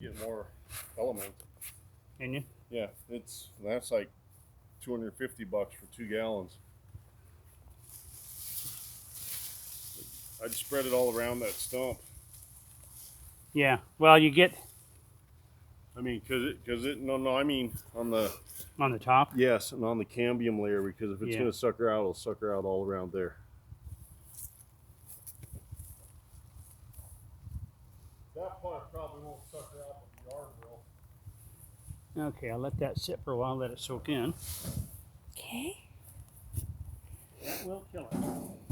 Get more element. Can you? Yeah, that's like $250 for 2 gallons. I'd spread it all around that stump. Yeah. Well, you get I mean, no, I mean on the top. yes, and on the cambium layer, because if it's Yeah. going to sucker out, it'll sucker out all around there. That part probably won't sucker out, but the yard will. Okay, I'll let that sit for a while. Let it soak in. Okay. That will kill it.